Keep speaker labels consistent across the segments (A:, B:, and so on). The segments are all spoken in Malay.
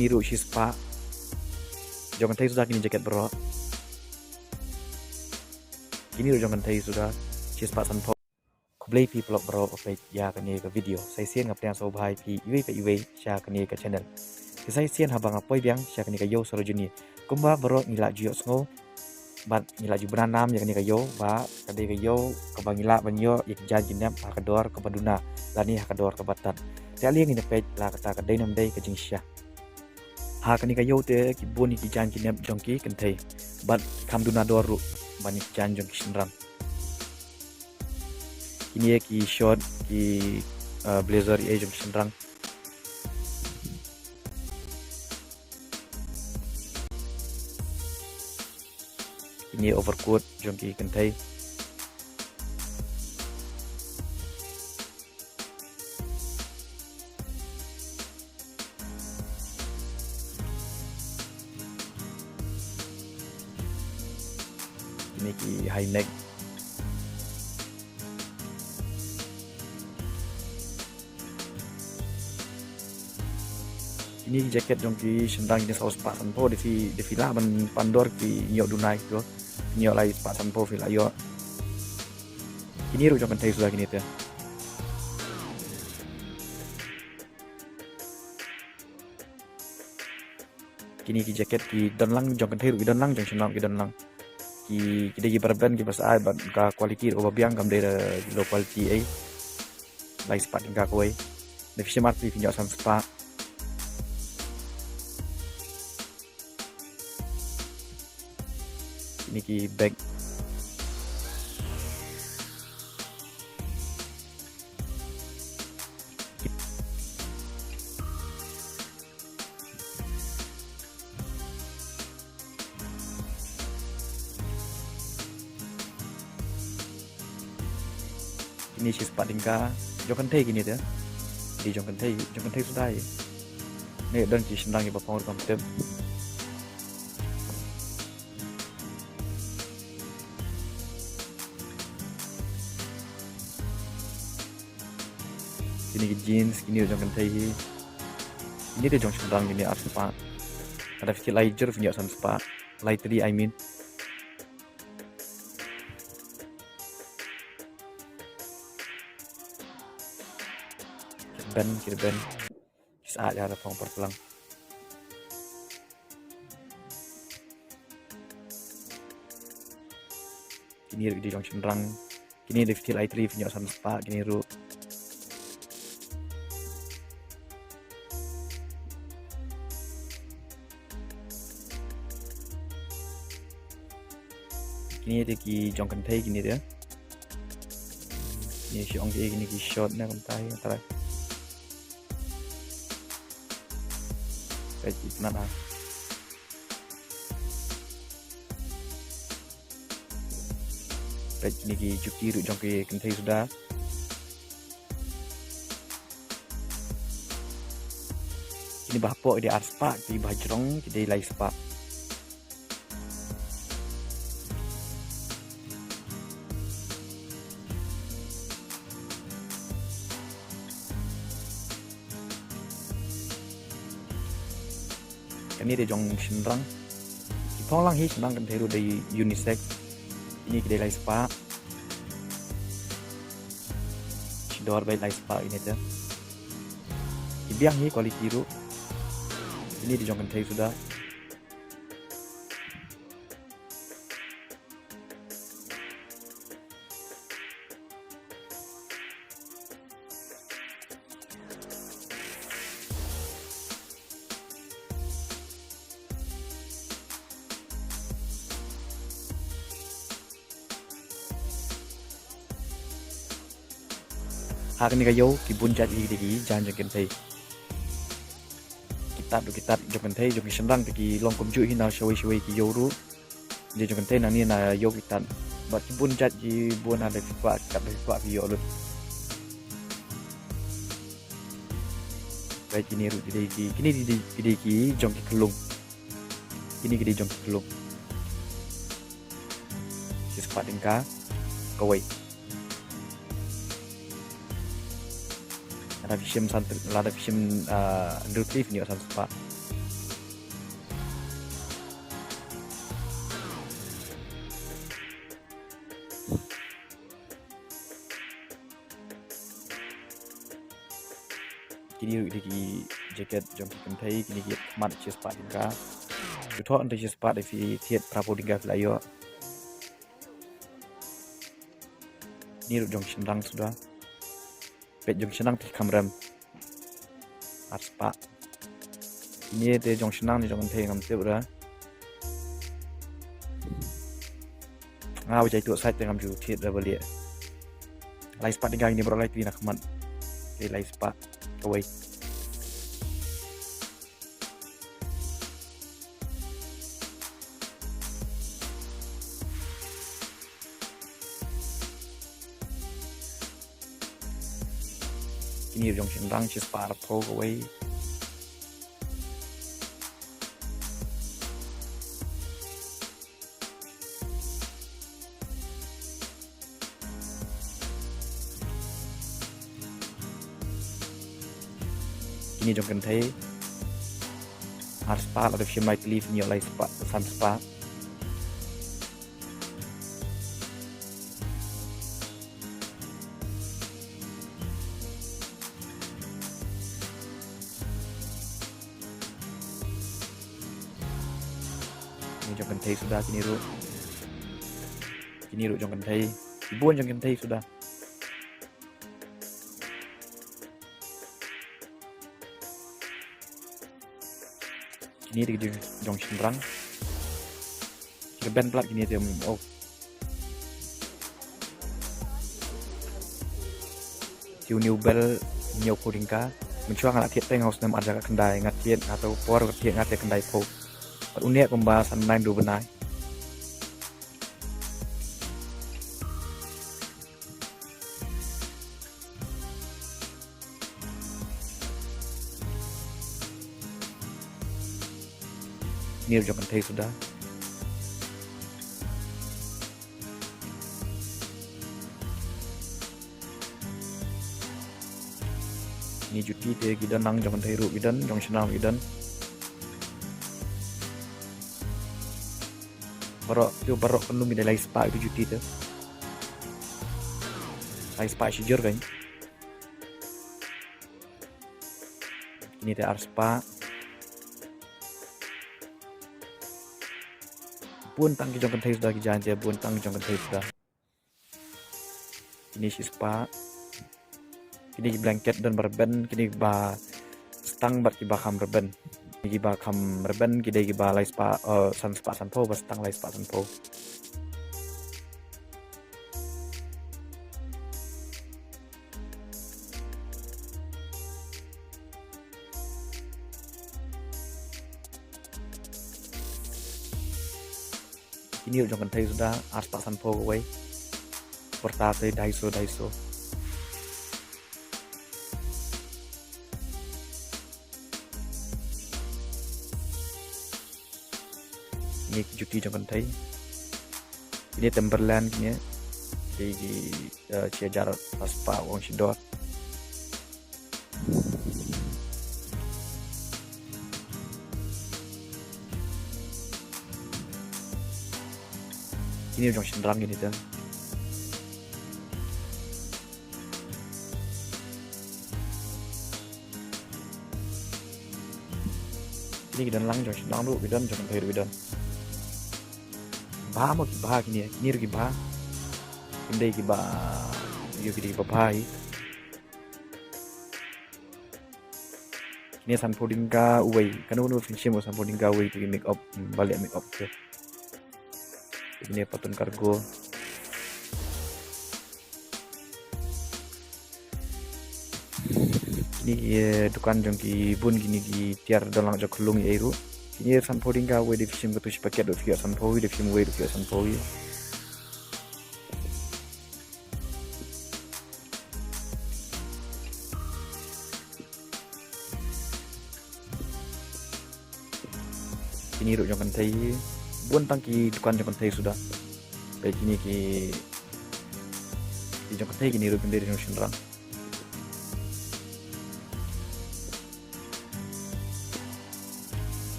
A: Kini ru spa. Jangan thấy sudah kini jaket bro. Kini ru jangan thấy sudah spa san po. Play pi vlog bro play ya kani ke video. Saya sian ngap yang so bhai pi iwe share kani ke channel. Saya sian habang apoi biang share kani ke yo soro juni. Kumba bro ngila juyo sngo. Bat ngila ju beranam ya kani ke yo ba kade ke yo ke bangila banyo ik jan jinam hakador ke baduna lani hakador ke batan. Tiali ngin page la kata ke dainam dai ke jingsya. Ha kani ke yo te ki boni ki jan jinam jongki kentai. Bat kamduna doru bani jan jongki shinrang. Ini ki short ki blazer e jongki shinrang. Ini overcoat jongki kentai. Ini ki high neck. Ini jaket jongki sendang ini saus pak sanpo di villa ban pandor ki nyok dunai tu nyok lai pak sanpo villa yo. Ini ru jongkan tai sudah kini tu. Kini ki jaket ki donlang jongkan tai ru ki donlang jong senang ki donlang. Ki degi barban ki basa ban ka quality ro biang kam de low quality ai. Lai spa tingka koi. De fisher pi nyok san spa. Ini ki bag. Ini si spa tingka jongkan tai gini tu. Di jongkan tai sudah ya. Ni dan si senang iba pangor komputer. Ini jeans, ini udah kan ini dia jong senang ini art spa. Ada fikir layer punya san spa, light tadi I mean. Kirban, saat ada pang perpulang. Ini dia jong senang, ini ada fikir light tadi punya san spa, ini ru. Ini dia ki jongkan tai gini dia. Ini si ong gini ki short na kan tai antara. Baik mana? Baik ini ki juki ru jongki kan tai sudah. Ini bahpo di art spa di bajrong di lai spa. Ini dia jong senang. Kita lang hi senang kan teru dari unisex. Ini kedai lai spa. Sidor baik lai spa ini tu. Ibiang hi quality ru. Ini dia jong kan teru sudah. Hari ni kayo kibunjat digi jangan jengken thei. Kita jengken thei jengki senang digi long kumju hina shawai ki yoru. Dia jengken thei nani na yo kita. Bat kibunjat ji bun ada fikwa kat fikwa yo lu. Baik ini ru kini digi jengki kelung. Ini gede jengki kelung. Si sepat tingka kawai. Ada vision nutritif ni asal sepa. kini di jaket jong kan thai kini ki mat chia spa tingka tu tho ante chia spa de fi thiet prapo tingka flayo ni jong shenrang sudah pet jong shenrang ti kamram art spa ini de jong shenrang ni jong thai ngam te bra ngau jai tu sai te ngam ju thiet ra balia lai spa tingka ini bro lai ti nak mat lai spa away kini jong shenrang chia spa pro away kini jong kan thai art spa atau film like live ni lai spa sun spa ini jong kan thai sudah kini ru jong kan thai buon jong kan thai sudah ini di jong shenrang jika band plat gini dia tiu new bell nhiều kodingka mencuang anak tiet teng house nam ada kendai ngatiet atau por tiet ngatiet kendai po unik pembahasan lain do benai ini jong kan thai sudah ini juti te gidan nang jong kan thai ru gidan jong shenrang gidan barok penuh mi lai spa itu juti te lai spa shijur kan ini te art spa buon tang jong kan thai sudah ki jan je buon tang jong kan thai sudah ini si spa kini blanket dan berben kini ba stang bat ki ba kham berben ki ba kham berben ki ba lai spa sun spa san po ba stang lai spa san po ini jong kan thai sudah art spa san po away portate daiso ini juti jong kan thai ini Timberland nya di chia jar spa wong sidor ini jong shenrang ini tuh ini gidan lang jong shenrang lu gidan jong thai gidan ba mo ki ba kini ki ba indai ki ba yo ki ba bhai kini san puding ka uway kanu no finishim san puding ka uway to make up balik make up ke ini patun kargo ini dukan jong ki bun gini ki tiar dalang jok lung yairu ini san puding ka uway di fishim ke tu paket do fi san powi di film uway do fi san powi ini ru jong kan thai buon tang ki dukan jong kan thai sudah baik ini ki jong kan thai kini ru pendiri jong shenrang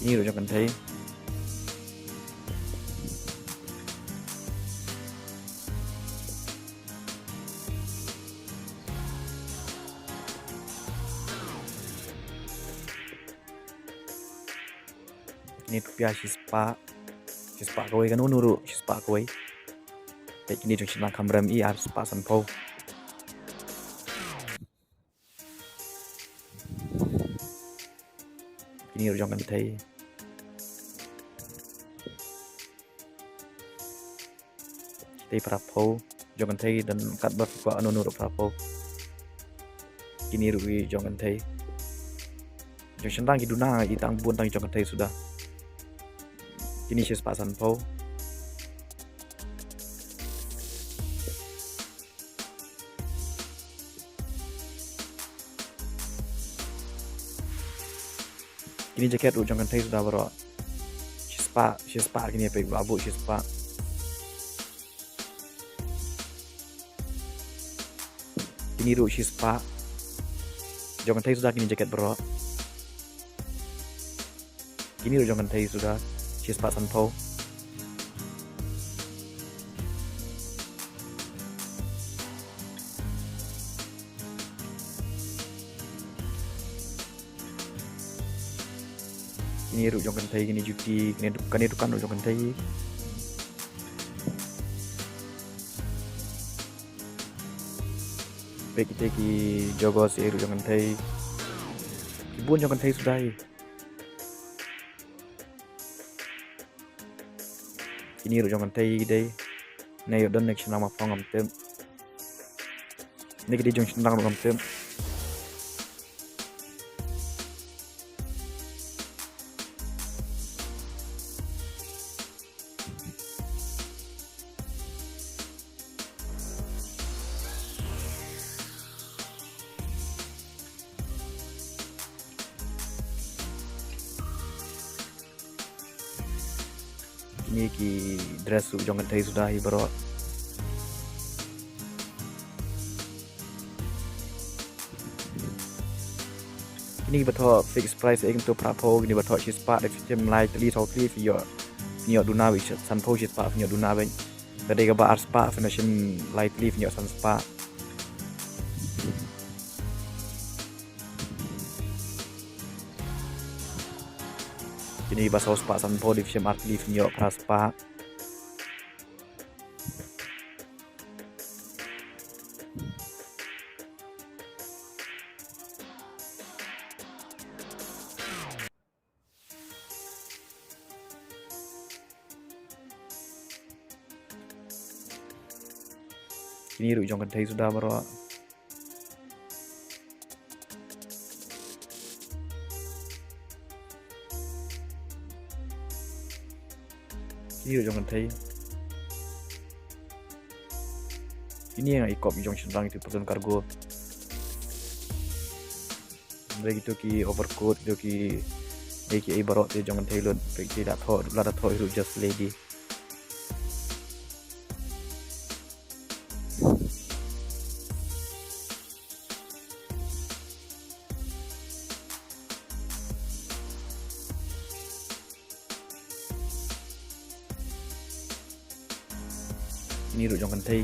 A: ini ru jong kan thai Kini tupia shispa kawai kan nuru shispa kawai. Kayak kini jong sina kamram i ar spa sanpo. Kini jong kan thai. Kita prapo jong kan thai dan kat bar kwa nuru prapo. Kini rui jong kan thai. Jong sentang kiduna itang bun tang jong kan thai sudah. Kini shispa sanpo. Kini jaket ujung kan sudah bro. Shispa kini apa babu shispa. Kini ru shispa. Jangan sudah kini jaket bro. Kini ru jangan sudah shispa sanpo. Kini ru jong kan thai kini juti kini dukan ru jong kan thai. Baik kita ki jogo si ru jong kan thai. Ibun jong kan thai sudah. Kini ru jong kan thai dai. Nay don next nama phong ngam tem. Ni kidi jong sendang ngam tem. Ini ki dress su jong kan thai sudah hi bro. Ini betul fix price eng tu prapo ini betul shispa de film like li thau tli fi yo duna wi san po shispa fi yo duna ben. Tadi ka ba ar spa fashion light li fi yo san spa. Kini baso spa sanpo di film art leaf nyo praspa. Kini ru jong kan thai sudah bro. Ini jong kan thai. Ini yang ikop jong sendang itu person kargo. Lagi tu ki overcoat tu ki deki barok tu jong kan thai lun. Pergi dak tho lada tho itu just lady. Ini ru jong kan thai.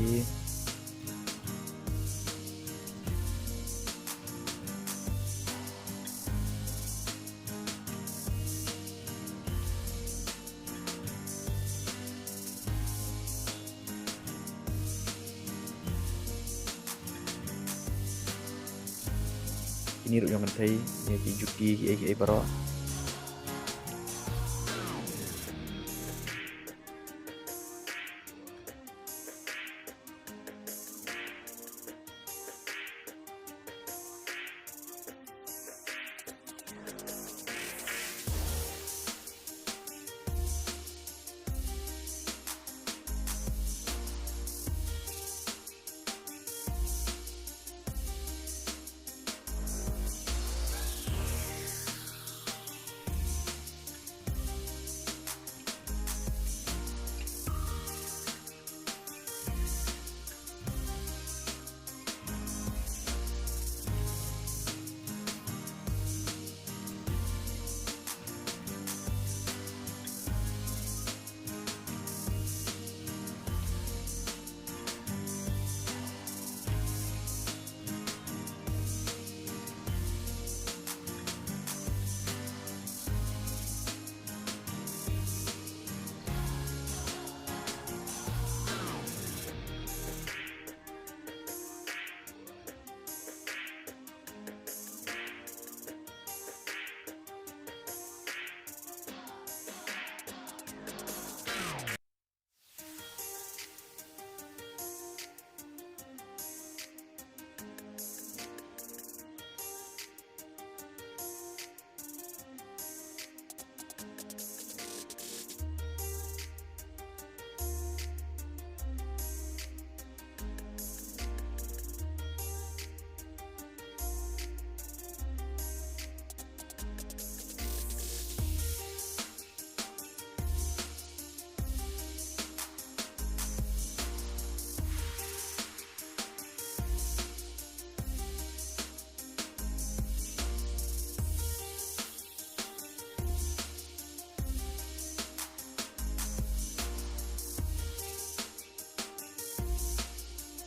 A: Ini ru jong kan thai. Ini ki juki ki baro.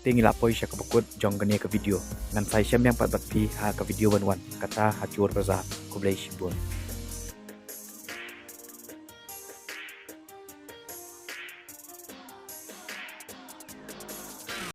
A: tinggi lapoi sya kebekut jong gani ke video ngan sai syam yang pat bat pi ha ke video wan kata hacur baza kublai shibun